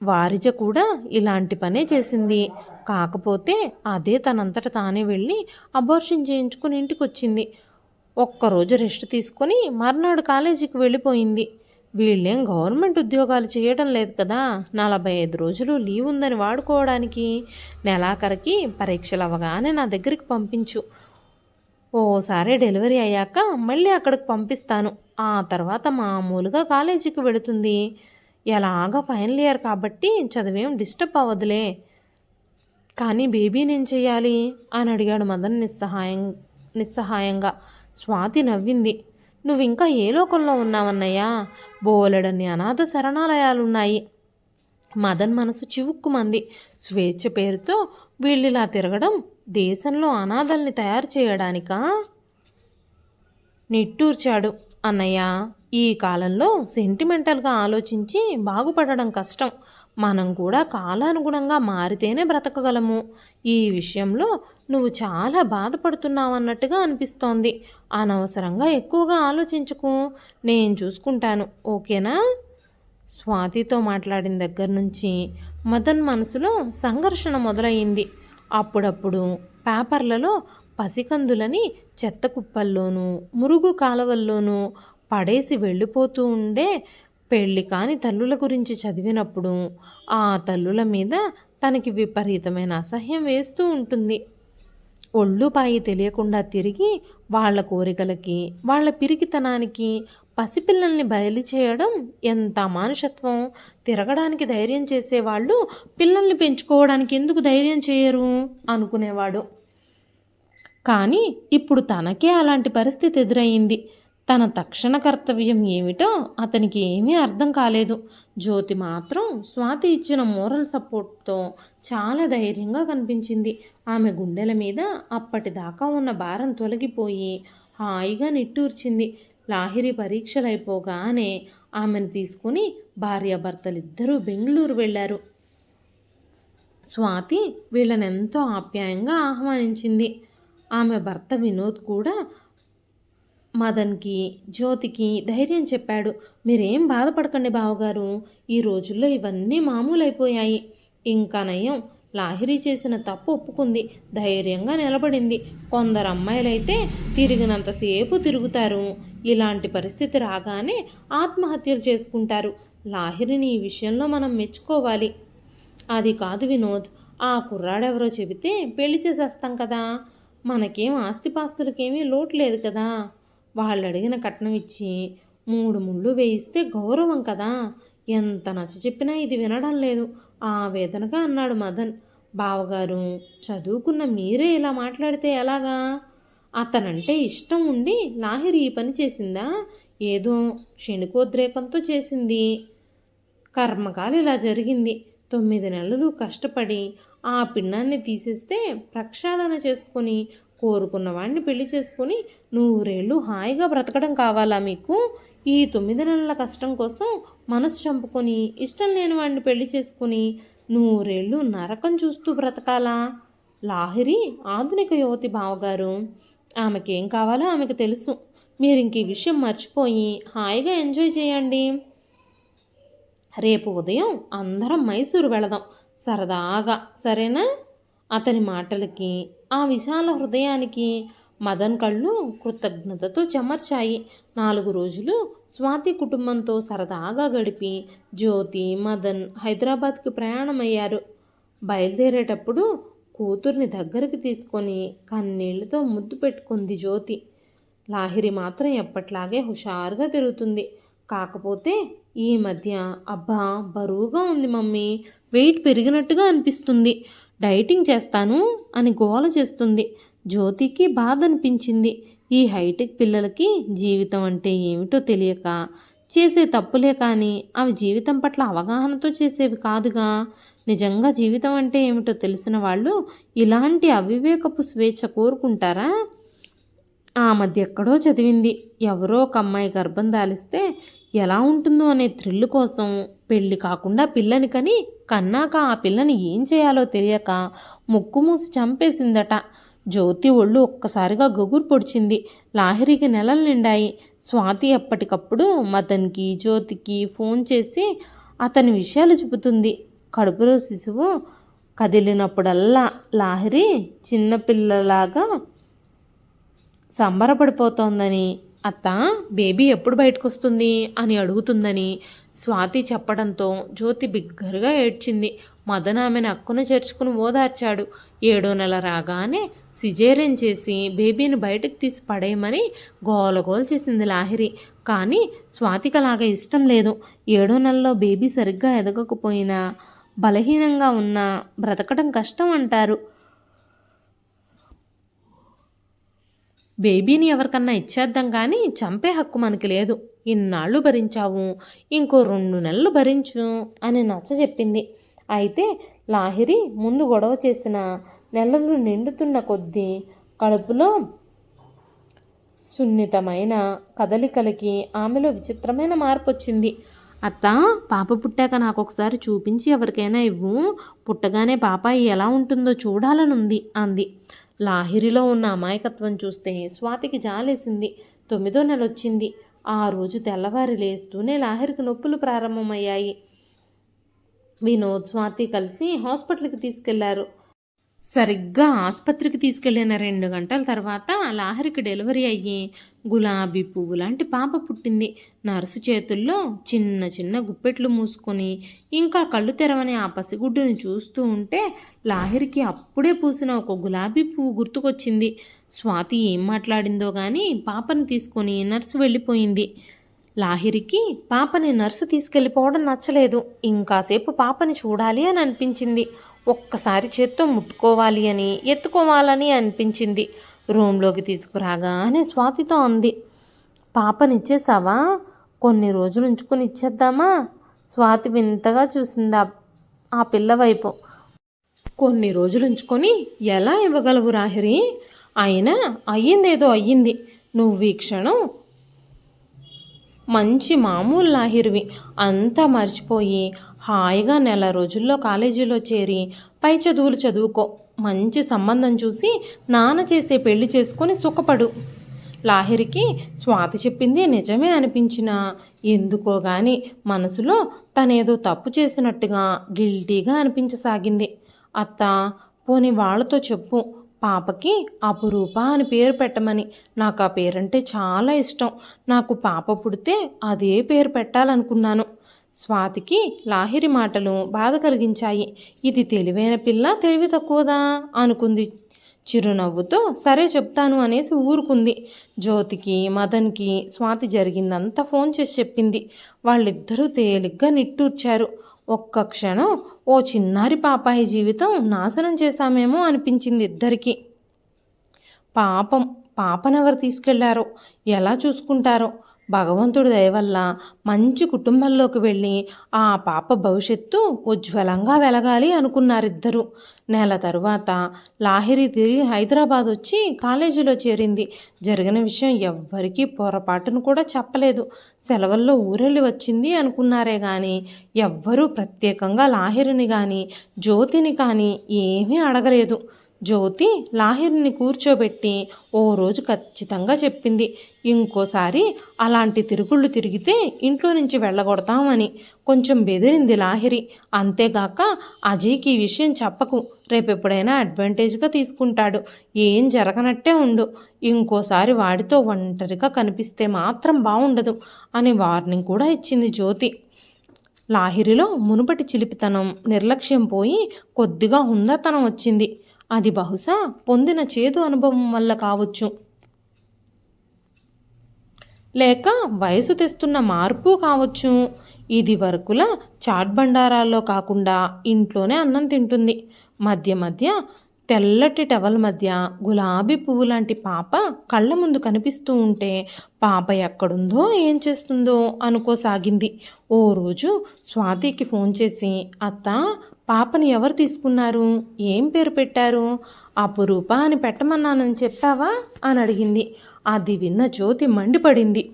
వారిజ కూడా ఇలాంటి పనే చేసింది. కాకపోతే అదే తనంతట తానే వెళ్ళి అబార్షన్ చేయించుకుని ఇంటికి వచ్చింది. ఒక్కరోజు రెస్ట్ తీసుకొని మర్నాడు కాలేజీకి వెళ్ళిపోయింది. వీళ్ళేం గవర్నమెంట్ ఉద్యోగాలు చేయడం లేదు కదా, 45 రోజులు లీవ్ ఉందని వాడుకోవడానికి. నెలాఖరికి పరీక్షలు అవ్వగానే నా దగ్గరికి పంపించు. ఓసారి డెలివరీ అయ్యాక మళ్ళీ అక్కడికి పంపిస్తాను. ఆ తర్వాత మామూలుగా కాలేజీకి వెళుతుంది. ఎలాగా ఫైనల్ ఇయర్ కాబట్టి చదివేం డిస్టర్బ్ అవ్వదులే. కానీ బేబీనేం చెయ్యాలి అని అడిగాడు మదన్ నిస్సహాయంగా. స్వాతి నవ్వింది. నువ్వింకా ఏ లోకంలో ఉన్నావన్నయ్యా? బోలెడన్ని అనాథ శరణాలయాలున్నాయి. మదన్ మనసు చివుక్కుమంది. స్వేచ్ఛ పేరుతో వీళ్ళిలా తిరగడం దేశంలో అనాథల్ని తయారు చేయడానికా? నిట్టూర్చాడు. అన్నయ్య, ఈ కాలంలో సెంటిమెంటల్గా ఆలోచించి బాగుపడడం కష్టం. మనం కూడా కాలానుగుణంగా మారితేనే బ్రతకగలము. ఈ విషయంలో నువ్వు చాలా బాధపడుతున్నావన్నట్టుగా అనిపిస్తోంది. అనవసరంగా ఎక్కువగా ఆలోచించుకు, నేను చూసుకుంటాను, ఓకేనా? స్వాతితో మాట్లాడిన దగ్గర నుంచి మదన్ మనసులో సంఘర్షణ మొదలయ్యింది. అప్పుడప్పుడు పేపర్లలో పసికందులని చెత్త కుప్పల్లోనూ మురుగు కాలవల్లోనూ పడేసి వెళ్ళిపోతూ ఉండే పెళ్ళి కాని తల్లుల గురించి చదివినప్పుడు ఆ తల్లుల మీద తనకి విపరీతమైన అసహ్యం వేస్తూ ఉంటుంది. ఒళ్ళుపాయి తెలియకుండా తిరిగి వాళ్ళ కోరికలకి, వాళ్ళ పిరికితనానికి పసిపిల్లల్ని బయలు చేయడం ఎంత అమానుషత్వం. తిరగడానికి ధైర్యం చేసేవాళ్ళు పిల్లల్ని పెంచుకోవడానికి ఎందుకు ధైర్యం చేయరు అనుకునేవాడు. కానీ ఇప్పుడు తనకే అలాంటి పరిస్థితి ఎదురయ్యింది. తన తక్షణ కర్తవ్యం ఏమిటో అతనికి ఏమీ అర్థం కాలేదు. జ్యోతి మాత్రం స్వాతి ఇచ్చిన మోరల్ సపోర్ట్తో చాలా ధైర్యంగా కనిపించింది. ఆమె గుండెల మీద అప్పటిదాకా ఉన్న భారం తొలగిపోయి హాయిగా నిట్టూర్చింది. లాహిరి పరీక్షలైపోగానే ఆమెను తీసుకుని భార్యాభర్తలిద్దరూ బెంగళూరు వెళ్ళారు. స్వాతి వీళ్ళనెంతో ఆప్యాయంగా ఆహ్వానించింది. ఆమె భర్త వినోద్ కూడా మదన్కి, జ్యోతికి ధైర్యం చెప్పాడు. మీరేం బాధపడకండి బావగారు, ఈ రోజుల్లో ఇవన్నీ మామూలైపోయాయి. ఇంకా నయం, లాహిరి చేసిన తప్పు ఒప్పుకుంది, ధైర్యంగా నిలబడింది. కొందరు అమ్మాయిలైతే తిరిగినంతసేపు తిరుగుతారు. ఇలాంటి పరిస్థితి రాగానే ఆత్మహత్యలు చేసుకుంటారు. లాహిరిని ఈ విషయంలో మనం మెచ్చుకోవాలి. అది కాదు వినోద్, ఆ కుర్రాడెవరో చెబితే పెళ్లి చేసేస్తాం కదా. మనకేం ఆస్తిపాస్తులకేమీ లోటు లేదు కదా. వాళ్ళు అడిగిన కట్నం ఇచ్చి 3 ముళ్ళు వేయిస్తే గౌరవం కదా. ఎంత నచ్చ చెప్పినా ఇది వినడం లేదు, ఆవేదనగా అన్నాడు మదన్. బావగారు, చదువుకున్న మీరే ఇలా మాట్లాడితే ఎలాగా? అతనంటే ఇష్టం ఉండి లాహిరి ఈ పని చేసిందా? ఏదో క్షణికోద్రేకంతో చేసింది. కర్మకాలు ఇలా జరిగింది. 9 నెలలు కష్టపడి ఆ పిండాన్ని తీసేస్తే ప్రక్షాళన చేసుకొని కోరుకున్న వాడిని పెళ్లి చేసుకొని 100 ఏళ్ళు హాయిగా బ్రతకడం కావాలా మీకు? ఈ 9 నెలల కష్టం కోసం మనసు చంపుకొని ఇష్టం లేని వాడిని పెళ్లి చేసుకుని 100 ఏళ్ళు నరకం చూస్తూ బ్రతకాలా? లాహిరి ఆధునిక యువతి బావగారు, ఆమెకేం కావాలో ఆమెకు తెలుసు. మీరు ఇంక ఈ విషయం మర్చిపోయి హాయిగా ఎంజాయ్ చేయండి. రేపు ఉదయం అందరం మైసూరు వెళదాం సరదాగా, సరేనా? అతని మాటలకి, ఆ విశాల హృదయానికి మదన్ కళ్ళు కృతజ్ఞతతో చెమర్చాయి. 4 రోజులు స్వాతి కుటుంబంతో సరదాగా గడిపి జ్యోతి, మదన్ హైదరాబాద్కి ప్రయాణమయ్యారు. బయలుదేరేటప్పుడు కూతుర్ని దగ్గరికి తీసుకొని కన్నీళ్లతో ముద్దు పెట్టుకుంది జ్యోతి. లాహిరి మాత్రం ఎప్పట్లాగే హుషారుగా తిరుగుతుంది. కాకపోతే ఈ మధ్య అబ్బా బరువుగా ఉంది మమ్మీ, వెయిట్ పెరిగినట్టుగా అనిపిస్తుంది, డైటింగ్ చేస్తాను అని గోల చేస్తుంది. జ్యోతికి బాధ అనిపించింది. ఈ హైటెక్ పిల్లలకి జీవితం అంటే ఏమిటో తెలియక చేసే తప్పులే కానీ అవి జీవితం పట్ల అవగాహనతో చేసేవి కాదుగా. నిజంగా జీవితం అంటే ఏమిటో తెలిసిన వాళ్ళు ఇలాంటి అవివేకపు స్వేచ్ఛ కోరుకుంటారా? ఆ మధ్య ఎక్కడో చదివింది, ఎవరో ఒక అమ్మాయి గర్భం దాలిస్తే ఎలా ఉంటుందో అనే థ్రిల్ కోసం పెళ్ళి కాకుండా పిల్లని కన్నాక ఆ పిల్లని ఏం చేయాలో తెలియక ముక్కు మూసి చంపేసిందట. జ్యోతి ఒళ్ళు ఒక్కసారిగా గగురు పొడిచింది. లాహిరికి నెలలు నిండాయి. స్వాతి ఎప్పటికప్పుడు మదన్కి, జ్యోతికి ఫోన్ చేసి అతని విషయాలు చెబుతుంది. కడుపులో శిశువు కదిలినప్పుడల్లా లాహిరి చిన్నపిల్లలాగా సంబరపడిపోతోందని, అత్త బేబీ ఎప్పుడు బయటకు వస్తుంది అని అడుగుతుందని స్వాతి చెప్పడంతో జ్యోతి బిగ్గరగా ఏడ్చింది. మదన్ ఆమెను అక్కున చేర్చుకుని ఓదార్చాడు. 7వ నెల రాగానే సిజేరియన్ చేసి బేబీని బయటకు తీసి పడేయమని గోలగోల చేసింది లాహిరి. కానీ స్వాతికి అలాగా ఇష్టం లేదు. 7వ నెలలో బేబీ సరిగ్గా ఎదగకపోయినా, బలహీనంగా ఉన్నా బ్రతకడం కష్టం అంటారు. బేబీని ఎవరికన్నా ఇచ్చేద్దాం కానీ చంపే హక్కు మనకి లేదు. ఇన్నాళ్ళు భరించావు, ఇంకో 2 నెలలు భరించు అని నచ్చ చెప్పింది. అయితే లాహిరి ముందు గొడవ చేసిన నెలలు నిండుతున్న కొద్దీ కడుపులో సున్నితమైన కదలికలకి ఆమెలో విచిత్రమైన మార్పు వచ్చింది. అత్త పాప పుట్టాక నాకు ఒకసారి చూపించి ఎవరికైనా ఇవ్వు, పుట్టగానే పాపాయి ఎలా ఉంటుందో చూడాలనుంది అంది. లాహిరిలో ఉన్న అమాయకత్వం చూస్తే స్వాతికి జాలేసింది. 9వ నెల వచ్చింది. ఆ రోజు తెల్లవారి లేస్తూనే లాహిరికి నొప్పులు ప్రారంభమయ్యాయి. వినోద్, స్వాతి కలిసి హాస్పిటల్కి తీసుకెళ్లారు. సరిగ్గా ఆసుపత్రికి తీసుకెళ్లిన 2 గంటల తర్వాత లాహిరికి డెలివరీ అయ్యి గులాబీ పువ్వు లాంటి పాప పుట్టింది. నర్సు చేతుల్లో చిన్న చిన్న గుప్పెట్లు మూసుకొని ఇంకా కళ్ళు తెరవని ఆ పసిగుడ్డుని చూస్తూ ఉంటే లాహిరికి అప్పుడే పూసిన ఒక గులాబీ పువ్వు గుర్తుకొచ్చింది. స్వాతి ఏం మాట్లాడిందో కానీ పాపని తీసుకొని నర్సు వెళ్ళిపోయింది. లాహిరికి పాపని నర్సు తీసుకెళ్ళిపోవడం నచ్చలేదు. ఇంకాసేపు పాపని చూడాలి అని అనిపించింది. ఒక్కసారి చేత్తో ముట్టుకోవాలి అని, ఎత్తుకోవాలని అనిపించింది. రూమ్లోకి తీసుకురాగానే స్వాతితో అంది, పాపనిచ్చేసావా? కొన్ని రోజులు ఉంచుకొని ఇచ్చేద్దామా? స్వాతి వింతగా చూసింది ఆ పిల్ల వైపు. కొన్ని రోజులు ఉంచుకొని ఎలా ఇవ్వగలవు లాహిరి? అయినా అయ్యిందేదో అయ్యింది. నువ్వు ఈ క్షణం మంచి మామూలు లాహిరివి. అంతా మర్చిపోయి హాయిగా 1 నెల రోజుల్లో కాలేజీలో చేరి పై చదువులు చదువుకో. మంచి సంబంధం చూసి నాన్న చేసే పెళ్లి చేసుకొని సుఖపడు. లాహిరికి స్వాతి చెప్పింది నిజమే అనిపించినా ఎందుకో గాని మనసులో తనేదో తప్పు చేసినట్టుగా గిల్టీగా అనిపించసాగింది. అత్త పోని వాళ్ళతో చెప్పు, పాపకి అపురూప అని పేరు పెట్టమని. నాకు ఆ పేరంటే చాలా ఇష్టం. నాకు పాప పుడితే అదే పేరు పెట్టాలనుకున్నాను. స్వాతికి లాహిరి మాటలు బాధ కలిగించాయి. ఇది తెలివైన పిల్ల తెలివి తక్కువదా అనుకుంది. చిరునవ్వుతో సరే చెప్తాను అనేసి ఊరుకుంది. జ్యోతికి, మదన్కి స్వాతి జరిగిందంతా ఫోన్ చేసి చెప్పింది. వాళ్ళిద్దరూ తేలిగ్గా నిట్టూర్చారు. ఒక్క క్షణం ఓ చిన్నారి పాపాయి జీవితం నాశనం చేశామేమో అనిపించింది ఇద్దరికీ. పాపం, పాపనెవరు తీసుకెళ్లారో, ఎలా చూసుకుంటారో. భగవంతుడి దయవల్ల మంచి కుటుంబంలోకి వెళ్ళి ఆ పాప భవిష్యత్తు ఉజ్వలంగా వెలగాలి అనుకున్నారిద్దరూ. 1 నెల తరువాత లాహిరి తిరిగి హైదరాబాద్ వచ్చి కాలేజీలో చేరింది. జరిగిన విషయం ఎవ్వరికీ పొరపాటును కూడా చెప్పలేదు. సెలవుల్లో ఊరెళ్ళి వచ్చింది అనుకున్నారే కానీ ఎవ్వరూ ప్రత్యేకంగా లాహిరిని కానీ జ్యోతిని కానీ ఏమీ అడగలేదు. జ్యోతి లాహిరిని కూర్చోబెట్టి ఓ రోజు ఖచ్చితంగా చెప్పింది, ఇంకోసారి అలాంటి తిరుగుళ్ళు తిరిగితే ఇంట్లో నుంచి వెళ్ళగొడతామని. కొంచెం బెదిరింది లాహిరి. అంతేగాక అజయ్కి ఈ విషయం చెప్పకు, రేపెప్పుడైనా అడ్వాంటేజ్గా తీసుకుంటాడు, ఏం జరగనట్టే ఉండు, ఇంకోసారి వాడితో ఒంటరిగా కనిపిస్తే మాత్రం బాగుండదు అని వార్నింగ్ కూడా ఇచ్చింది జ్యోతి. లాహిరిలో మునుపటి చిలిపితనం, నిర్లక్ష్యం పోయి కొద్దిగా హుందాతనం వచ్చింది. అది బహుశా పొందిన చేదు అనుభవం వల్ల కావచ్చు, లేక వయసు తెస్తున్న మార్పు కావచ్చు. ఇది వరకులా చాట్ బండారాల్లో కాకుండా ఇంట్లోనే అన్నం తింటుంది. మధ్య మధ్య తెల్లటి టవల్ మధ్య గులాబీ పువ్వు లాంటి పాప కళ్ళ ముందు కనిపిస్తూ ఉంటే పాప ఎక్కడుందో ఏం చేస్తుందో అనుకోసాగింది. ఓ రోజు స్వాతికి ఫోన్ చేసి, అత్త, పాపని ఎవరు తీసుకున్నారు, ఏం పేరు పెట్టారు, అపురూప అని పెట్టమన్నానని చెప్పావా అని అడిగింది. అది విన్న జ్యోతి మండిపడింది.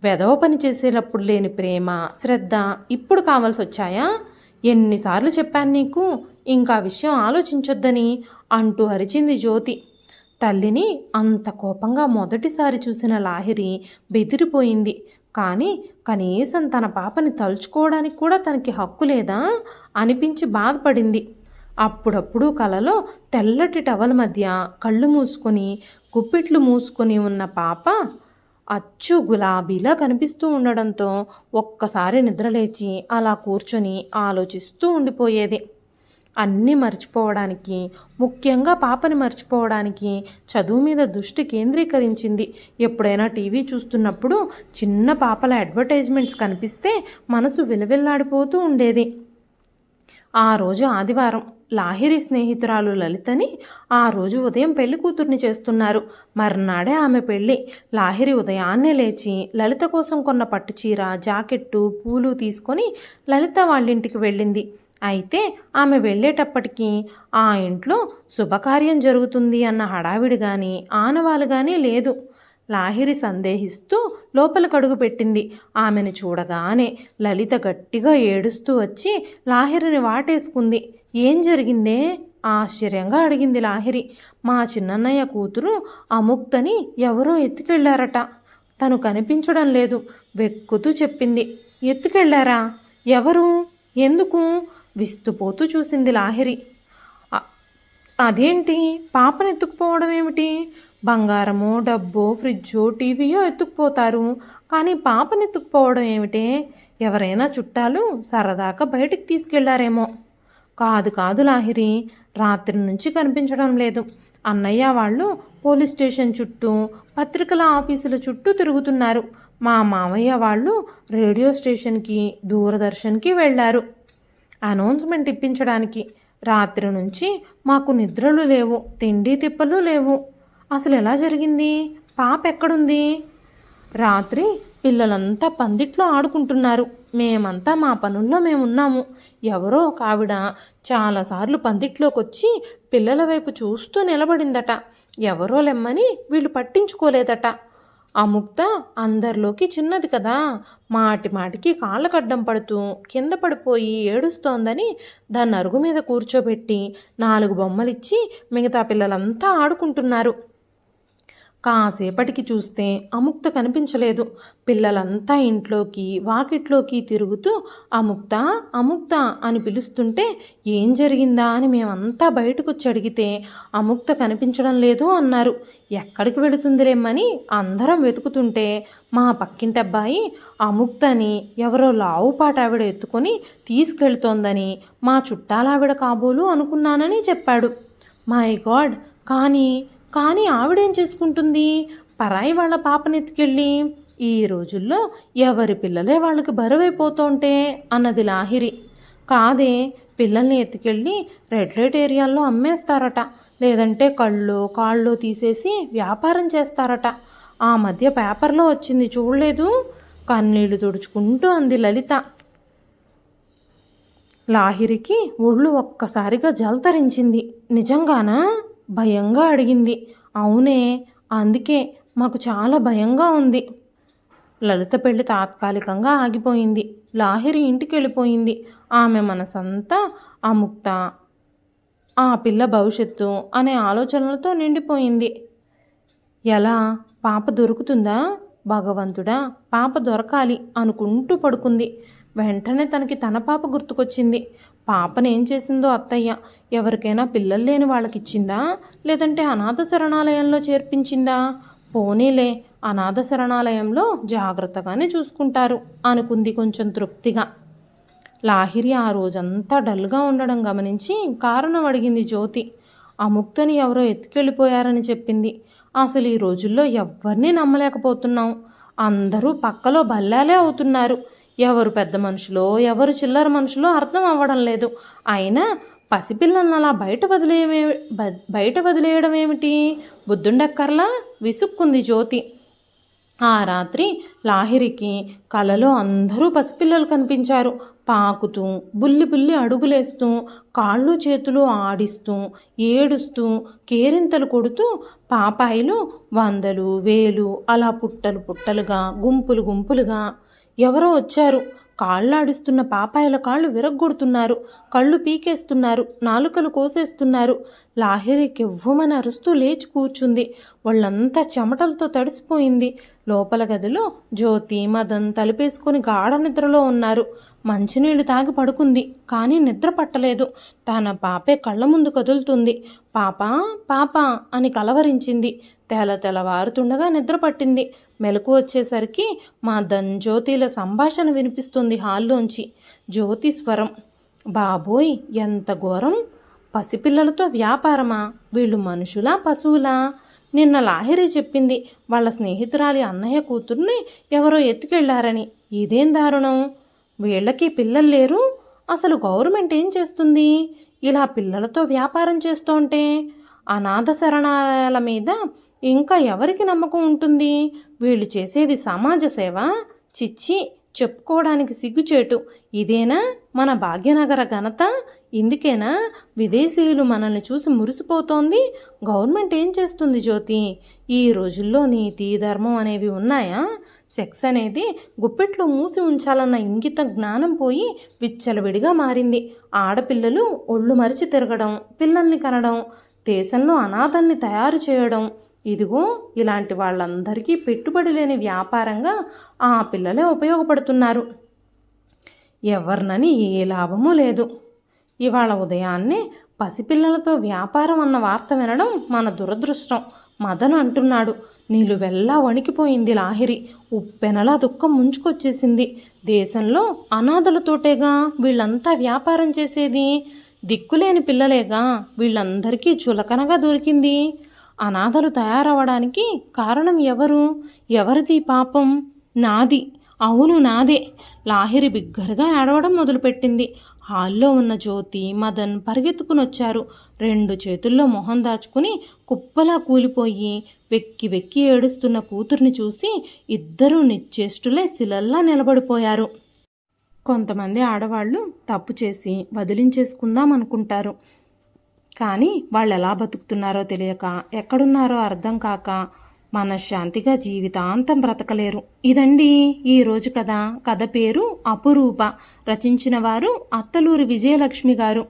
వెధవ పని చేసేటప్పుడు లేని ప్రేమ, శ్రద్ధ ఇప్పుడు కావాల్సి వచ్చాయా? ఎన్నిసార్లు చెప్పాను నీకు ఇంకా విషయం ఆలోచించొద్దని అంటూ అరిచింది జ్యోతి. తల్లిని అంత కోపంగా మొదటిసారి చూసిన లాహిరి బెదిరిపోయింది. కానీ కనీసం తన పాపని తలుచుకోవడానికి కూడా తనకి హక్కు లేదా అనిపించి బాధపడింది. అప్పుడప్పుడు కలలో తెల్లటి టవల్ మధ్య కళ్ళు మూసుకొని గుప్పిట్లు మూసుకొని ఉన్న పాప అచ్చు గులాబీలా కనిపిస్తూ ఉండడంతో ఒక్కసారి నిద్రలేచి అలా కూర్చొని ఆలోచిస్తూ ఉండిపోయేది. అన్నీ మర్చిపోవడానికి, ముఖ్యంగా పాపని మర్చిపోవడానికి చదువు మీద దృష్టి కేంద్రీకరించింది. ఎప్పుడైనా టీవీ చూస్తున్నప్పుడు చిన్న పాపల అడ్వర్టైజ్మెంట్స్ కనిపిస్తే మనసు విలవిల్లాడిపోతూ ఉండేది. ఆ రోజు ఆదివారం. లాహిరి స్నేహితురాలు లలితని ఆ రోజు ఉదయం పెళ్లి కూతుర్ని చేస్తున్నారు. మర్నాడే ఆమె పెళ్ళి. లాహిరి ఉదయాన్నే లేచి లలిత కోసం కొన్న పట్టుచీర, జాకెట్టు, పూలు తీసుకొని లలిత వాళ్ళింటికి వెళ్ళింది. అయితే ఆమె వెళ్ళేటప్పటికీ ఆ ఇంట్లో శుభకార్యం జరుగుతుంది అన్న హడావిడి కానీ ఆనవాలు కానీ లేదు. లాహిరి సందేహిస్తూ లోపలికి అడుగు పెట్టింది. ఆమెను చూడగానే లలిత గట్టిగా ఏడుస్తూ వచ్చి లాహిరిని వాటేసుకుంది. ఏం జరిగిందే ఆశ్చర్యంగా అడిగింది లాహిరి. మా చిన్నన్నయ్య కూతురు అముక్తని ఎవరో ఎత్తుకెళ్లారట, తను కనిపించడం లేదు వెక్కుతూ చెప్పింది. ఎత్తుకెళ్లారా? ఎవరు? ఎందుకు? విస్తుపోతూ చూసింది లాహిరి. అదేంటి, పాపను ఎత్తుకుపోవడం ఏమిటి? బంగారమో, డబ్బో, ఫ్రిడ్జో, టీవీయో ఎత్తుకుపోతారు, కానీ పాపను ఎత్తుకుపోవడం ఏమిటే? ఎవరైనా చుట్టాలు సరదాగా బయటికి తీసుకెళ్లారేమో. కాదు కాదు లాహిరి, రాత్రి నుంచి కనిపించడం లేదు. అన్నయ్య వాళ్ళు పోలీస్ స్టేషన్ చుట్టూ, పత్రికల ఆఫీసుల చుట్టూ తిరుగుతున్నారు. మా మామయ్య వాళ్ళు రేడియో స్టేషన్కి, దూరదర్శన్కి వెళ్ళారు అనౌన్స్మెంట్ ఇప్పించడానికి. రాత్రి నుంచి మాకు నిద్రలు లేవు, తిండి తిప్పలు లేవు. అసలు ఎలా జరిగింది? పాప ఎక్కడుంది? రాత్రి పిల్లలంతా పందిట్లో ఆడుకుంటున్నారు, మేమంతా మా పనుల్లో మేమున్నాము. ఎవరో ఒక ఆవిడ చాలాసార్లు పందిట్లోకి వచ్చి పిల్లల వైపు చూస్తూ నిలబడిందట. ఎవరో లెమ్మని వీళ్ళు పట్టించుకోలేదట. అముక్త అందరిలోకి చిన్నది కదా, మాటి మాటికి కాళ్ళకడ్డం పడుతూ కింద పడిపోయి ఏడుస్తోందని దాన్ని అరుగు మీద కూర్చోబెట్టి 4 బొమ్మలిచ్చి మిగతా పిల్లలంతా ఆడుకుంటున్నారు. కాసేపటికి చూస్తే అముక్త కనిపించలేదు. పిల్లలంతా ఇంట్లోకి వాకిట్లోకి తిరుగుతూ అముక్త అముక్త అని పిలుస్తుంటే ఏం జరిగిందా అని మేమంతా బయటకు వచ్చి అడిగితే అముక్త కనిపించడం లేదు అన్నారు. ఎక్కడికి వెళుతుందిలేమని అందరం వెతుకుతుంటే మా పక్కింటి అబ్బాయి అముక్తని ఎవరో లావుపాటావిడ ఎత్తుకొని తీసుకెళ్తోందని, మా చుట్టాలావిడ కాబోలు అనుకున్నానని చెప్పాడు. మై గాడ్, కానీ ఆవిడేం చేసుకుంటుంది పరాయి వాళ్ళ పాపనెత్తుకెళ్ళి? ఈ రోజుల్లో ఎవరి పిల్లలే వాళ్ళకి బరువైపోతుంటే అన్నది లాహిరి. కాదే, పిల్లల్ని ఎత్తుకెళ్ళి రెడ్ లైట్ ఏరియాల్లో అమ్మేస్తారట, లేదంటే కాళ్ళు తీసేసి వ్యాపారం చేస్తారట. ఆ మధ్య పేపర్లో వచ్చింది, చూడలేదు? కన్నీళ్లు తుడుచుకుంటూ అంది లలిత. లాహిరికి ఒళ్ళు ఒక్కసారిగా జలతరించింది. నిజంగానా? భయంగా అడిగింది. అవునే, అందుకే మాకు చాలా భయంగా ఉంది. లలిత పెళ్లి తాత్కాలికంగా ఆగిపోయింది. లాహిరి ఇంటికి వెళ్ళిపోయింది. ఆమె మనసంతా అముక్త, ఆ పిల్ల భవిష్యత్తు అనే ఆలోచనలతో నిండిపోయింది. ఎలా? పాప దొరుకుతుందా? భగవంతుడా, పాప దొరకాలి అనుకుంటూ పడుకుంది. వెంటనే తనకి తన పాప గుర్తుకొచ్చింది. పాపనేం చేసిందో అత్తయ్య? ఎవరికైనా పిల్లలు లేని వాళ్ళకిచ్చిందా? లేదంటే అనాథ శరణాలయంలో చేర్పించిందా? పోనీలే, అనాథ శరణాలయంలో జాగ్రత్తగానే చూసుకుంటారు అనుకుంది కొంచెం తృప్తిగా. లాహిరి ఆ రోజంతా డల్గా ఉండడం గమనించి కారణం అడిగింది జ్యోతి. ఆ ముక్తని ఎవరో ఎత్తుకెళ్ళిపోయారని చెప్పింది. అసలు ఈ రోజుల్లో ఎవ్వరినీ నమ్మలేకపోతున్నాం. అందరూ పక్కలో బల్లాలే అవుతున్నారు. ఎవరు పెద్ద మనుషులో ఎవరు చిల్లర మనుషులో అర్థం అవ్వడం లేదు. అయినా పసిపిల్లలను అలా బయట వదిలేయడం ఏమిటి? బుద్ధుండక్కర్లా విసుక్కుంది జ్యోతి. ఆ రాత్రి లాహిరికి కలలో అందరూ పసిపిల్లలు కనిపించారు. పాకుతూ బుల్లి బుల్లి అడుగులేస్తూ కాళ్ళు చేతులు ఆడిస్తూ ఏడుస్తూ కేరింతలు కొడుతూ పాపాయిలు వందలు వేలు అలా పుట్టలు పుట్టలుగా గుంపులు గుంపులుగా ఎవరో వచ్చారు. కాళ్ళాడిస్తున్న పాపాయిల కాళ్ళు విరగ్గొడుతున్నారు, కళ్ళు పీకేస్తున్నారు, నాలుకలు కోసేస్తున్నారు. లాహిరి కెవ్వుమని అరుస్తూ లేచి కూర్చుంది. వాళ్ళంతా చెమటలతో తడిసిపోయింది. లోపల గదిలో జ్యోతి మదన్ తలుపేసుకొని గాఢ నిద్రలో ఉన్నారు. మంచినీళ్లు తాగి పడుకుంది, కానీ నిద్ర పట్టలేదు. తన పాపే కళ్ళ ముందు కదులుతుంది. పాపా పాపా అని కలవరించింది. తెల్లవారుతుండగా నిద్ర పట్టింది. మెలకు వచ్చేసరికి మదన్ జ్యోతిల సంభాషణ వినిపిస్తుంది హాల్లోంచి. జ్యోతి స్వరం, బాబోయ్ ఎంత ఘోరం! పసిపిల్లలతో వ్యాపారమా? వీళ్ళు మనుషులా పశువులా? నిన్న లాహిరి చెప్పింది వాళ్ళ స్నేహితురాలి అన్నయ్య కూతుర్ని ఎవరో ఎత్తుకెళ్లారని. ఇదేం దారుణం! వీళ్ళకి పిల్లలు లేరు. అసలు గవర్నమెంట్ ఏం చేస్తుంది ఇలా పిల్లలతో వ్యాపారం చేస్తోంటే? అనాథ శరణాలయాల మీద ఇంకా ఎవరికి నమ్మకం ఉంటుంది? వీళ్ళు చేసేది సమాజ సేవ? చిచ్చి, చెప్పుకోవడానికి సిగ్గుచేటు. ఇదేనా మన భాగ్యనగర ఘనత? ఇందుకేనా విదేశీయులు మనల్ని చూసి మురిసిపోతోంది? గవర్నమెంట్ ఏం చేస్తుంది జ్యోతి? ఈ రోజుల్లో నీతి ధర్మం అనేవి ఉన్నాయా? సెక్స్ అనేది గుప్పెట్లో మూసి ఉంచాలన్న ఇంగిత జ్ఞానం పోయి విచ్చలవిడిగా మారింది. ఆడపిల్లలు ఒళ్ళు మరిచి తిరగడం, పిల్లల్ని కనడం, దేశంలో అనాథల్ని తయారు చేయడం, ఇదిగో ఇలాంటి వాళ్ళందరికీ పెట్టుబడి లేని వ్యాపారంగా ఆ పిల్లలే ఉపయోగపడుతున్నారు. ఎవరినని ఏ లాభమూ లేదు. ఇవాళ ఉదయాన్నే పసిపిల్లలతో వ్యాపారం అన్న వార్త వినడం మన దురదృష్టం. మదన్ అంటున్నాడు. నిలువెల్లా వణికిపోయింది లాహిరి. ఉప్పెనలా దుఃఖం ముంచుకొచ్చేసింది. దేశంలో అనాథలతోటేగా వీళ్ళంతా వ్యాపారం చేసేది. దిక్కులేని పిల్లలేగా వీళ్ళందరికీ చులకనగా దొరికింది. అనాథలు తయారవడానికి కారణం ఎవరు? ఎవరిది పాపం? నాది, అవును నాదే. లాహిరి బిగ్గరగా ఏడవడం మొదలుపెట్టింది. హాల్లో ఉన్న జ్యోతి మదన్ పరిగెత్తుకుని వచ్చారు. 2 చేతుల్లో మొహం దాచుకుని కుప్పలా కూలిపోయి వెక్కి వెక్కి ఏడుస్తున్న కూతుర్ని చూసి ఇద్దరూ నిశ్చేష్టులై శిలల్లా నిలబడిపోయారు. కొంతమంది ఆడవాళ్ళు తప్పు చేసి వదిలించేసుకుందాం అనుకుంటారు. కానీ వాళ్ళు ఎలా బతుకుతున్నారో తెలియక, ఎక్కడున్నారో అర్థం కాక మనశ్శాంతిగా జీవితాంతం బ్రతకలేరు. ఇదండి ఈరోజు కథ. కథ పేరు అపురూప. రచించిన వారు అత్తలూరి విజయలక్ష్మి గారు.